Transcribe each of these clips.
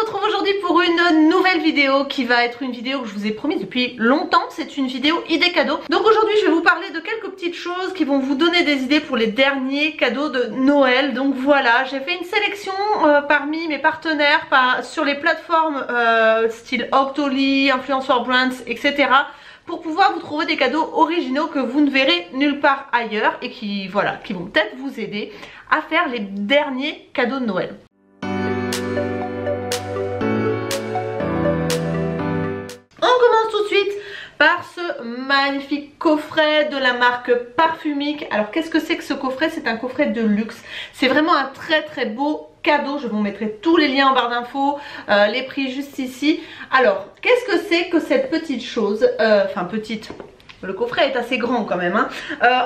retrouve aujourd'hui pour une nouvelle vidéo qui va être une vidéo que je vous ai promise depuis longtemps. C'est une vidéo idée cadeau. Donc aujourd'hui je vais vous parler de quelques petites choses qui vont vous donner des idées pour les derniers cadeaux de Noël. Donc voilà, j'ai fait une sélection parmi mes partenaires sur les plateformes style Octoly, Influencer Brands, etc. pour pouvoir vous trouver des cadeaux originaux que vous ne verrez nulle part ailleurs et qui vont peut-être vous aider à faire les derniers cadeaux de Noël. On commence tout de suite par ce magnifique coffret de la marque Parfumique. Alors qu'est-ce que c'est que ce coffret? C'est un coffret de luxe. C'est vraiment un très beau cadeau. Je vous mettrai tous les liens en barre d'infos, les prix juste ici. Alors qu'est-ce que c'est que cette petite chose? Enfin petite, le coffret est assez grand quand même hein.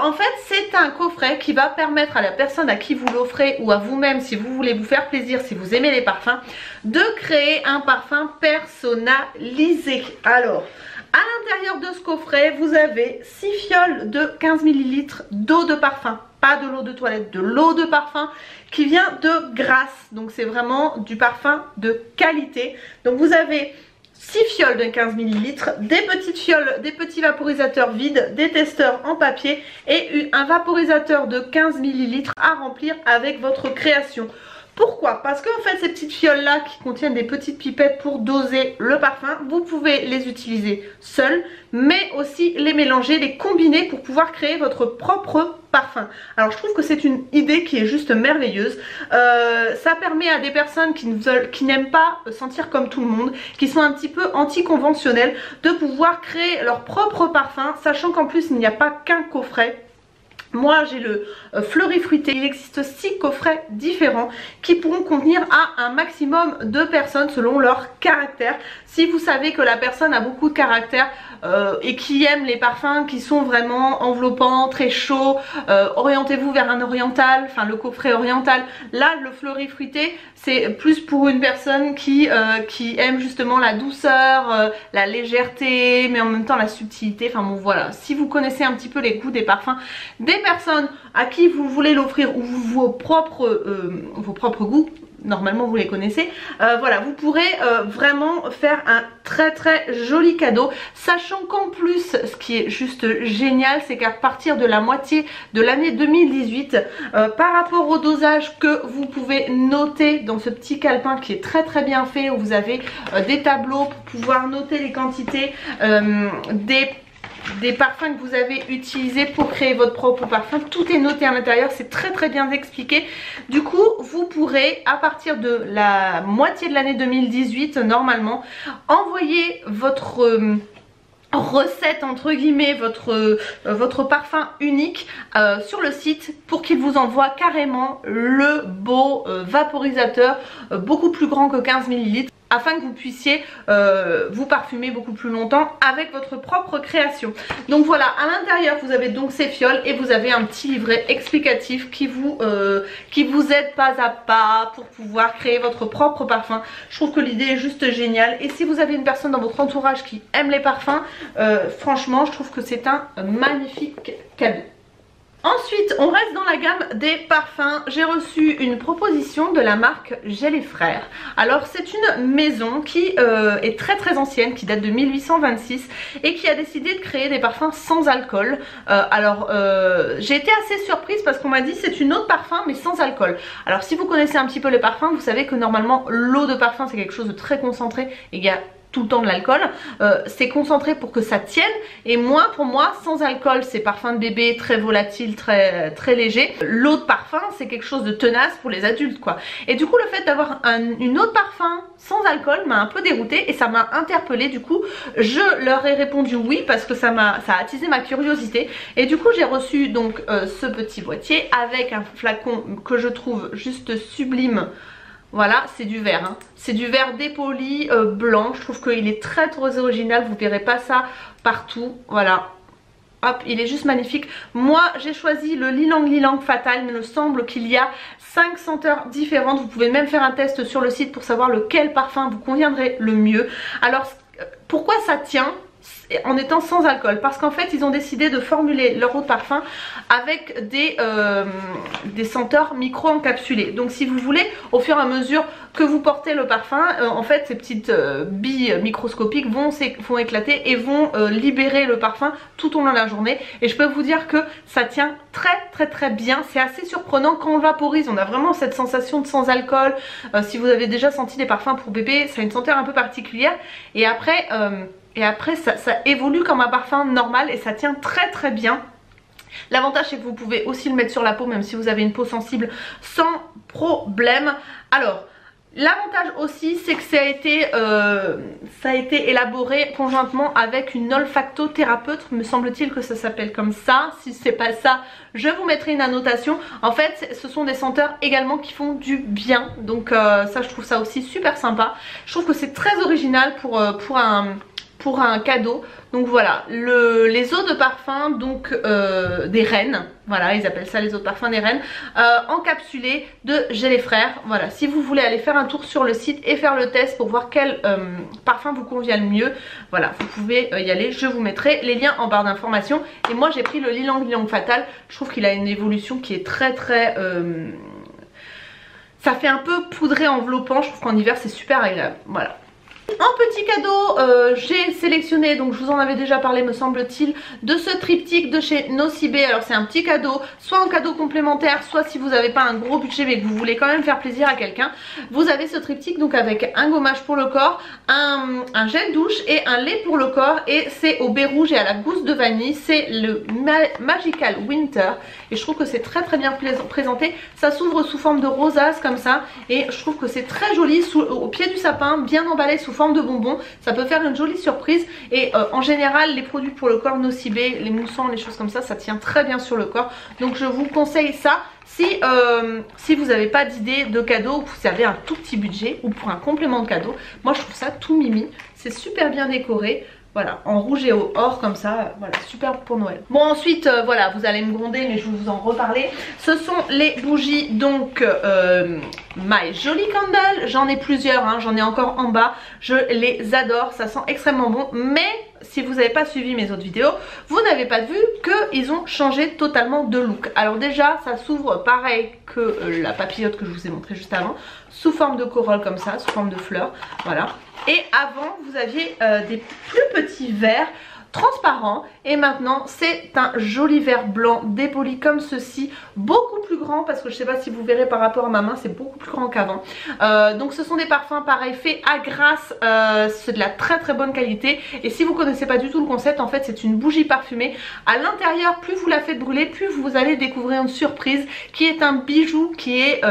En fait c'est un coffret qui va permettre à la personne à qui vous l'offrez ou à vous-même si vous voulez vous faire plaisir, si vous aimez les parfums, de créer un parfum personnalisé. Alors à l'intérieur de ce coffret vous avez 6 fioles de 15 ml d'eau de parfum. Pas de l'eau de toilette, de l'eau de parfum qui vient de Grasse. Donc c'est vraiment du parfum de qualité. Donc vous avez 6 fioles de 15 ml, des petites fioles, des petits vaporisateurs vides, des testeurs en papier et un vaporisateur de 15 ml à remplir avec votre création. Pourquoi? Parce qu'en fait ces petites fioles là qui contiennent des petites pipettes pour doser le parfum, vous pouvez les utiliser seules mais aussi les mélanger, les combiner pour pouvoir créer votre propre parfum. Alors je trouve que c'est une idée qui est juste merveilleuse. Ça permet à des personnes qui n'aiment pas sentir comme tout le monde, qui sont un petit peu anticonventionnelles, de pouvoir créer leur propre parfum, sachant qu'en plus il n'y a pas qu'un coffret. Moi j'ai le fleuri fruité, il existe 6 coffrets différents qui pourront convenir à un maximum de personnes selon leur caractère. Si vous savez que la personne a beaucoup de caractère et qui aime les parfums qui sont vraiment enveloppants, très chauds, orientez-vous vers un oriental, enfin le coffret oriental. Là le fleuri fruité c'est plus pour une personne qui aime justement la douceur, la légèreté mais en même temps la subtilité. Enfin bon voilà, si vous connaissez un petit peu les goûts des parfums des personnes à qui vous voulez l'offrir ou vos propres goûts, normalement vous les connaissez, voilà, vous pourrez vraiment faire un très joli cadeau, sachant qu'en plus ce qui est juste génial c'est qu'à partir de la moitié de l'année 2018 par rapport au dosage que vous pouvez noter dans ce petit calepin qui est très bien fait, où vous avez des tableaux pour pouvoir noter les quantités des parfums que vous avez utilisés pour créer votre propre parfum. Tout est noté à l'intérieur, c'est très bien expliqué. Du coup vous pourrez à partir de la moitié de l'année 2018 normalement envoyer votre recette entre guillemets, votre parfum unique sur le site pour qu'il vous envoie carrément le beau vaporisateur beaucoup plus grand que 15 ml afin que vous puissiez vous parfumer beaucoup plus longtemps avec votre propre création. Donc voilà, à l'intérieur vous avez donc ces fioles et vous avez un petit livret explicatif qui vous aide pas à pas pour pouvoir créer votre propre parfum. Je trouve que l'idée est juste géniale et si vous avez une personne dans votre entourage qui aime les parfums, franchement je trouve que c'est un magnifique cadeau. Ensuite on reste dans la gamme des parfums. J'ai reçu une proposition de la marque Gel & Frères. Alors c'est une maison qui est très ancienne, qui date de 1826 et qui a décidé de créer des parfums sans alcool. J'ai été assez surprise parce qu'on m'a dit c'est une eau de parfum mais sans alcool. Alors si vous connaissez un petit peu les parfums, vous savez que normalement l'eau de parfum c'est quelque chose de très concentré et il y a tout le temps de l'alcool, c'est concentré pour que ça tienne et pour moi sans alcool c'est parfum de bébé, très volatile, très léger. L'eau de parfum c'est quelque chose de tenace pour les adultes quoi. Et du coup le fait d'avoir une eau de parfum sans alcool m'a un peu déroutée et ça m'a interpellée. Du coup je leur ai répondu oui parce que ça a attisé ma curiosité et du coup j'ai reçu donc ce petit boîtier avec un flacon que je trouve juste sublime. Voilà, c'est du verre, hein. C'est du verre dépoli blanc. Je trouve qu'il est très original, vous verrez pas ça partout. Voilà, hop, il est juste magnifique. Moi j'ai choisi le Ylang Ylang Fatal, mais il me semble qu'il y a 5 senteurs différentes. Vous pouvez même faire un test sur le site pour savoir lequel parfum vous conviendrait le mieux. Alors pourquoi ça tient? en étant sans alcool, parce qu'en fait ils ont décidé de formuler leur eau de parfum avec des senteurs micro-encapsulées. Donc si vous voulez, au fur et à mesure que vous portez le parfum, en fait ces petites billes microscopiques vont éclater et vont libérer le parfum tout au long de la journée. Et je peux vous dire que ça tient très bien. C'est assez surprenant quand on le vaporise, on a vraiment cette sensation de sans alcool. Si vous avez déjà senti des parfums pour bébé, ça a une senteur un peu particulière. Et après ça évolue comme un parfum normal et ça tient très bien. L'avantage c'est que vous pouvez aussi le mettre sur la peau même si vous avez une peau sensible sans problème. Alors l'avantage aussi c'est que ça a été élaboré conjointement avec une olfactothérapeute, me semble-t-il que ça s'appelle comme ça. Si c'est pas ça, je vous mettrai une annotation. En fait ce sont des senteurs également qui font du bien, donc ça je trouve ça aussi super sympa. Je trouve que c'est très original pour un cadeau. Donc voilà, les eaux de parfum donc des reines, voilà ils appellent ça les eaux de parfum des reines, encapsulées de Gel et Frères. Voilà, si vous voulez aller faire un tour sur le site et faire le test pour voir quel parfum vous convient le mieux, voilà vous pouvez y aller, je vous mettrai les liens en barre d'informations. Et moi j'ai pris le Ylang Ylang Fatal, je trouve qu'il a une évolution qui est très ça fait un peu poudré enveloppant, je trouve qu'en hiver c'est super agréable, voilà. En petit cadeau, j'ai sélectionné, donc je vous en avais déjà parlé me semble-t-il, de ce triptyque de chez Nocibé. Alors c'est un petit cadeau, soit en cadeau complémentaire, soit si vous n'avez pas un gros budget mais que vous voulez quand même faire plaisir à quelqu'un, vous avez ce triptyque donc avec un gommage pour le corps, un gel douche et un lait pour le corps. Et c'est au baie rouge et à la gousse de vanille, c'est le Magical Winter. Et je trouve que c'est très bien présenté, ça s'ouvre sous forme de rosace comme ça. Et je trouve que c'est très joli au pied du sapin, bien emballé sous forme de bonbons, ça peut faire une jolie surprise. Et en général les produits pour le corps Nocibé, les moussants, les choses comme ça tient très bien sur le corps, donc je vous conseille ça. Si vous n'avez pas d'idée de cadeau, vous avez un tout petit budget ou pour un complément de cadeau, moi je trouve ça tout mimi, c'est super bien décoré. Voilà, en rouge et au or comme ça, voilà, super pour Noël. Bon ensuite, voilà, vous allez me gronder mais je vais vous en reparler. Ce sont les bougies donc My Jolly Candle. J'en ai plusieurs, hein, j'en ai encore en bas. Je les adore, ça sent extrêmement bon. Mais si vous n'avez pas suivi mes autres vidéos, vous n'avez pas vu qu'ils ont changé totalement de look. Alors déjà, ça s'ouvre pareil que la papillote que je vous ai montré juste avant, sous forme de corolle comme ça, sous forme de fleurs, voilà. Et avant vous aviez des plus petits verres transparents et maintenant c'est un joli verre blanc dépoli comme ceci, beaucoup plus grand parce que je sais pas si vous verrez par rapport à ma main, c'est beaucoup plus grand qu'avant. Donc ce sont des parfums pareil faits à Grasse, c'est de la très bonne qualité. Et si vous connaissez pas du tout le concept, en fait c'est une bougie parfumée. À l'intérieur, plus vous la faites brûler, plus vous allez découvrir une surprise qui est un bijou qui est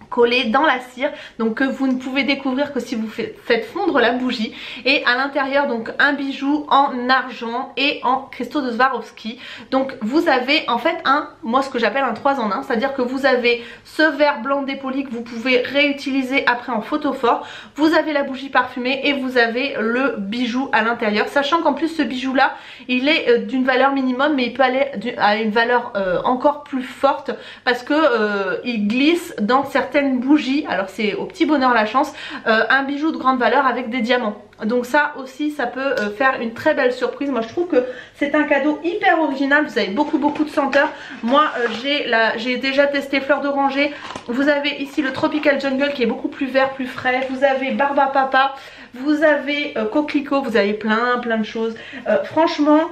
collé dans la cire, donc que vous ne pouvez découvrir que si vous faites fondre la bougie. Et à l'intérieur donc un bijou en argent et en cristaux de Swarovski. Donc vous avez en fait moi ce que j'appelle un 3 en 1, c'est à dire que vous avez ce verre blanc dépoli que vous pouvez réutiliser après en photophore, vous avez la bougie parfumée et vous avez le bijou à l'intérieur, sachant qu'en plus ce bijou là il est d'une valeur minimum mais il peut aller à une valeur encore plus forte parce que il glisse dans certaines bougies. Alors c'est au petit bonheur la chance, un bijou de grande valeur avec des diamants. Donc ça aussi ça peut faire une très belle surprise. Moi je trouve que c'est un cadeau hyper original. Vous avez beaucoup de senteurs. Moi j'ai déjà testé fleur d'oranger. Vous avez ici le Tropical Jungle qui est beaucoup plus vert, plus frais. Vous avez Barba Papa, vous avez Coquelicot, vous avez plein de choses. Franchement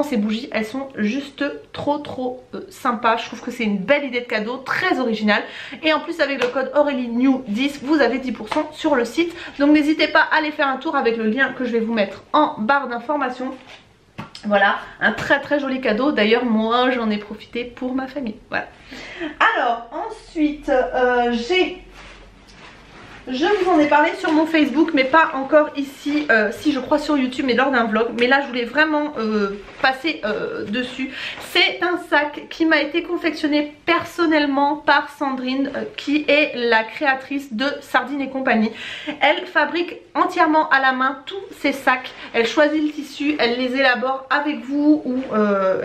ces bougies elles sont juste trop sympas. Je trouve que c'est une belle idée de cadeau, très originale. Et en plus avec le code Aurélie New 10 vous avez 10% sur le site. Donc n'hésitez pas à aller faire un tour avec le lien que je vais vous mettre en barre d'informations. Voilà, un très joli cadeau. D'ailleurs moi j'en ai profité pour ma famille. Voilà. Alors ensuite je vous en ai parlé sur mon Facebook mais pas encore ici, si je crois sur YouTube mais lors d'un vlog. Mais là je voulais vraiment passer dessus. C'est un sac qui m'a été confectionné personnellement par Sandrine qui est la créatrice de Sardine et compagnie. Elle fabrique entièrement à la main tous ces sacs. Elle choisit le tissu, elle les élabore avec vous ou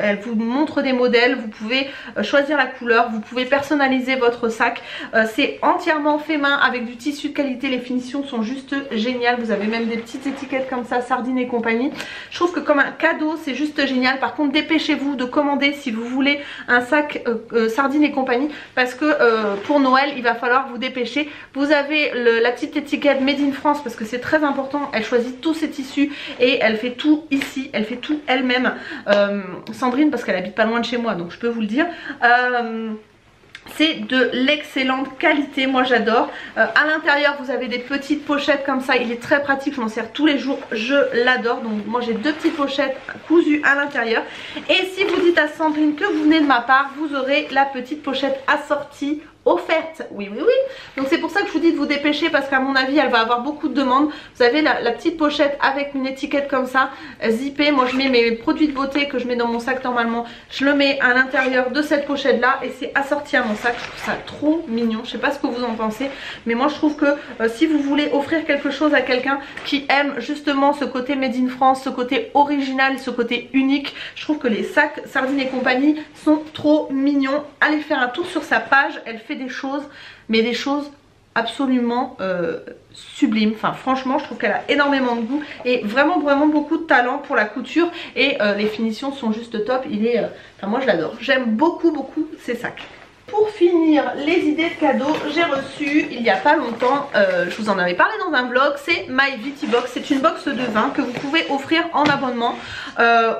elle vous montre des modèles. Vous pouvez choisir la couleur, vous pouvez personnaliser votre sac. C'est entièrement fait main avec du tissu tissu de qualité, les finitions sont juste géniales. Vous avez même des petites étiquettes comme ça, Sardine et compagnie. Je trouve que comme un cadeau c'est juste génial. Par contre dépêchez-vous de commander si vous voulez un sac Sardine et compagnie, parce que pour Noël il va falloir vous dépêcher. Vous avez la petite étiquette Made in France parce que c'est très important. Elle choisit tous ses tissus et elle fait tout ici, elle fait tout elle-même. Sandrine, parce qu'elle habite pas loin de chez moi donc je peux vous le dire. C'est de l'excellente qualité, moi j'adore. À l'intérieur vous avez des petites pochettes comme ça, il est très pratique, je m'en sers tous les jours, je l'adore. Donc moi j'ai deux petites pochettes cousues à l'intérieur. Et si vous dites à Sandrine que vous venez de ma part, vous aurez la petite pochette assortie offerte. Oui oui oui, donc c'est pour ça que je vous dis de vous dépêcher, parce qu'à mon avis elle va avoir beaucoup de demandes. Vous avez la petite pochette avec une étiquette comme ça zippée. Moi je mets mes produits de beauté que je mets dans mon sac normalement, je le mets à l'intérieur de cette pochette là et c'est assorti à mon sac. Je trouve ça trop mignon, je sais pas ce que vous en pensez, mais moi je trouve que si vous voulez offrir quelque chose à quelqu'un qui aime justement ce côté Made in France, ce côté original, ce côté unique, je trouve que les sacs Sardine et compagnie sont trop mignons. Allez faire un tour sur sa page, elle fait des choses, mais des choses absolument sublimes. Enfin franchement je trouve qu'elle a énormément de goût et vraiment beaucoup de talent pour la couture, et les finitions sont juste top. Il est, enfin moi je l'adore, j'aime beaucoup ces sacs. Pour finir les idées de cadeaux, j'ai reçu il y a pas longtemps, je vous en avais parlé dans un vlog, c'est My Viti Box. C'est une box de vin que vous pouvez offrir en abonnement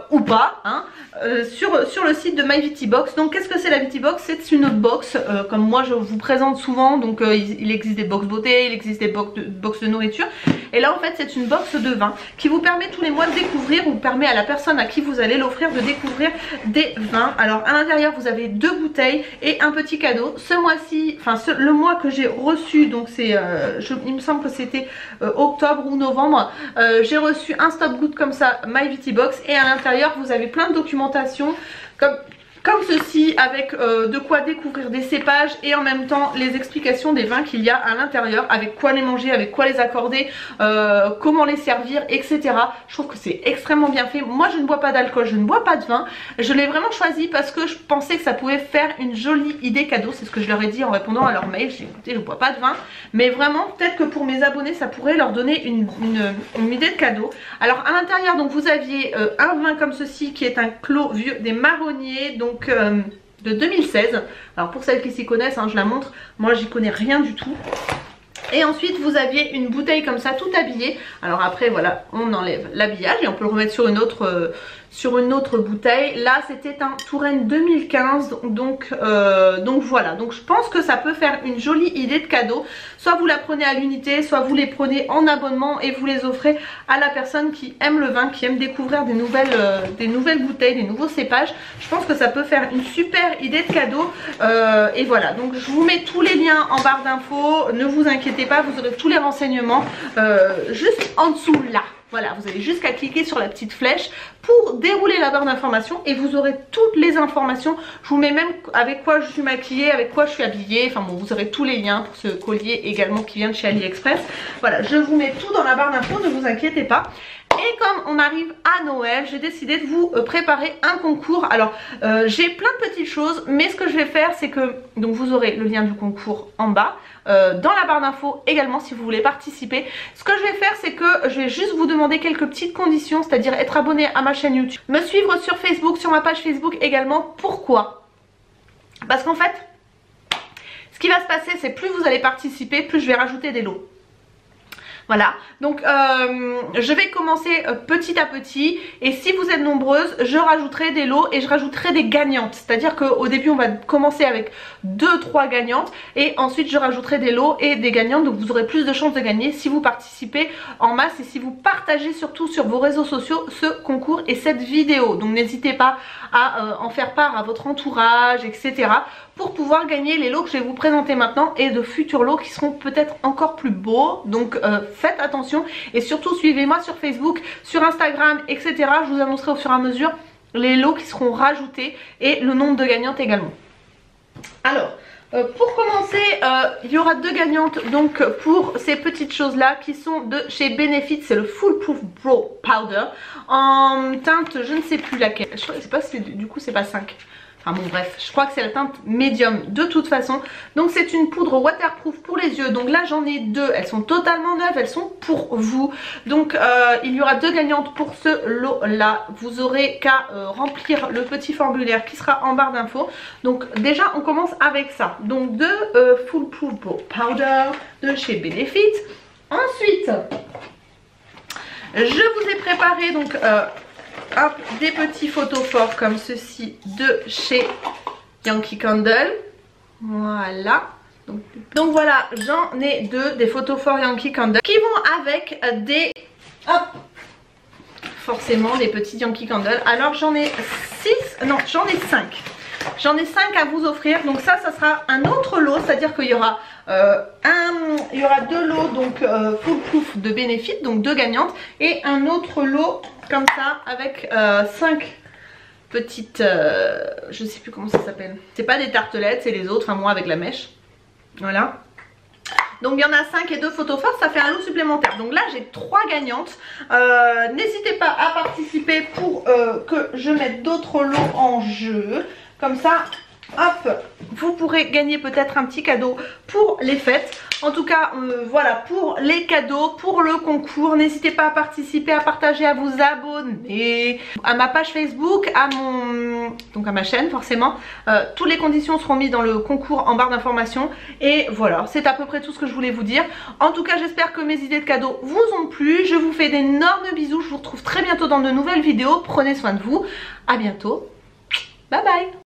ou pas hein, sur le site de My Viti Box. Donc qu'est-ce que c'est la Viti Box? C'est une box comme moi je vous présente souvent. Donc il existe des box beauté, il existe des box de nourriture, et là en fait c'est une box de vin qui vous permet tous les mois de découvrir, ou permet à la personne à qui vous allez l'offrir de découvrir des vins. Alors à l'intérieur vous avez 2 bouteilles et un petit cadeau. Ce mois-ci, enfin le mois que j'ai reçu, donc c'est il me semble que c'était octobre ou novembre, j'ai reçu un stop good comme ça My Viti Box, et à l'intérieur vous avez plein de documentation comme ceci, avec de quoi découvrir des cépages et en même temps les explications des vins qu'il y a à l'intérieur, avec quoi les manger, avec quoi les accorder, comment les servir, etc. Je trouve que c'est extrêmement bien fait. Moi je ne bois pas d'alcool, je ne bois pas de vin. Je l'ai vraiment choisi parce que je pensais que ça pouvait faire une jolie idée cadeau. C'est ce que je leur ai dit en répondant à leur mail. J'ai dit écoutez, je ne bois pas de vin, mais vraiment peut-être que pour mes abonnés ça pourrait leur donner une idée de cadeau. Alors à l'intérieur donc vous aviez un vin comme ceci qui est un clos vieux des Marronniers, donc de 2016. Alors pour celles qui s'y connaissent hein, je la montre, moi j'y connais rien du tout. Et ensuite vous aviez une bouteille comme ça tout habillée. Alors après voilà, on enlève l'habillage et on peut le remettre sur une autre bouteille. Là c'était un Touraine 2015, donc voilà. Donc je pense que ça peut faire une jolie idée de cadeau. Soit vous la prenez à l'unité, soit vous les prenez en abonnement et vous les offrez à la personne qui aime le vin, qui aime découvrir des nouvelles bouteilles, des nouveaux cépages. Je pense que ça peut faire une super idée de cadeau. Et voilà, donc je vous mets tous les liens en barre d'infos, ne vous inquiétez pas, vous aurez tous les renseignements juste en dessous là. Voilà, vous avez juste qu'à cliquer sur la petite flèche pour dérouler la barre d'informations et vous aurez toutes les informations. Je vous mets même avec quoi je suis maquillée, avec quoi je suis habillée. Enfin bon, vous aurez tous les liens pour ce collier également qui vient de chez AliExpress. Voilà, je vous mets tout dans la barre d'infos, ne vous inquiétez pas. Et comme on arrive à Noël, j'ai décidé de vous préparer un concours. Alors j'ai plein de petites choses, mais ce que je vais faire c'est que, donc vous aurez le lien du concours en bas, dans la barre d'infos également si vous voulez participer. Ce que je vais faire c'est que je vais juste vous demander quelques petites conditions, c'est-à-dire être abonné à ma chaîne YouTube, me suivre sur Facebook, sur ma page Facebook également. Pourquoi? Parce qu'en fait, ce qui va se passer c'est plus vous allez participer, plus je vais rajouter des lots. Voilà, donc je vais commencer petit à petit, et si vous êtes nombreuses, je rajouterai des lots et je rajouterai des gagnantes. C'est-à-dire qu'au début on va commencer avec 2-3 gagnantes et ensuite je rajouterai des lots et des gagnantes. Donc vous aurez plus de chances de gagner si vous participez en masse et si vous partagez surtout sur vos réseaux sociaux ce concours et cette vidéo. Donc n'hésitez pas à en faire part à votre entourage, etc. pour pouvoir gagner les lots que je vais vous présenter maintenant et de futurs lots qui seront peut-être encore plus beaux. Donc faites attention et surtout suivez-moi sur Facebook, sur Instagram, etc. Je vous annoncerai au fur et à mesure les lots qui seront rajoutés et le nombre de gagnantes également. Alors pour commencer, il y aura 2 gagnantes donc pour ces petites choses là qui sont de chez Benefit. C'est le Foolproof Brow Powder en teinte je ne sais plus laquelle. Je ne sais pas si du coup c'est pas 5. Enfin bon bref, je crois que c'est la teinte médium de toute façon. Donc c'est une poudre waterproof pour les yeux. Donc là j'en ai deux, elles sont totalement neuves, elles sont pour vous. Donc il y aura 2 gagnantes pour ce lot là. Vous aurez qu'à remplir le petit formulaire qui sera en barre d'infos. Donc déjà on commence avec ça. Donc 2 Foolproof Powder de chez Benefit. Ensuite je vous ai préparé donc hop, des petits photophores comme ceci de chez Yankee Candle. Voilà. Donc voilà, j'en ai 2 des photophores Yankee Candle qui vont avec des... Hop, forcément des petits Yankee Candle. Alors j'en ai 6, non j'en ai 5. J'en ai 5 à vous offrir. Donc ça sera un autre lot, c'est-à-dire qu'il y aura il y aura 2 lots donc Foolproof de Benefit, donc 2 gagnantes, et un autre lot comme ça avec 5 petites je sais plus comment ça s'appelle, c'est pas des tartelettes, c'est les autres, enfin moi avec la mèche, voilà. Donc il y en a 5 et 2 photophores, ça fait un lot supplémentaire. Donc là j'ai 3 gagnantes. N'hésitez pas à participer pour que je mette d'autres lots en jeu. Comme ça, hop, vous pourrez gagner peut-être un petit cadeau pour les fêtes. En tout cas, voilà, pour les cadeaux, pour le concours, n'hésitez pas à participer, à partager, à vous abonner à ma page Facebook, donc à ma chaîne forcément. Toutes les conditions seront mises dans le concours en barre d'informations. Et voilà, c'est à peu près tout ce que je voulais vous dire. En tout cas, j'espère que mes idées de cadeaux vous ont plu. Je vous fais d'énormes bisous. Je vous retrouve très bientôt dans de nouvelles vidéos. Prenez soin de vous. À bientôt. Bye bye.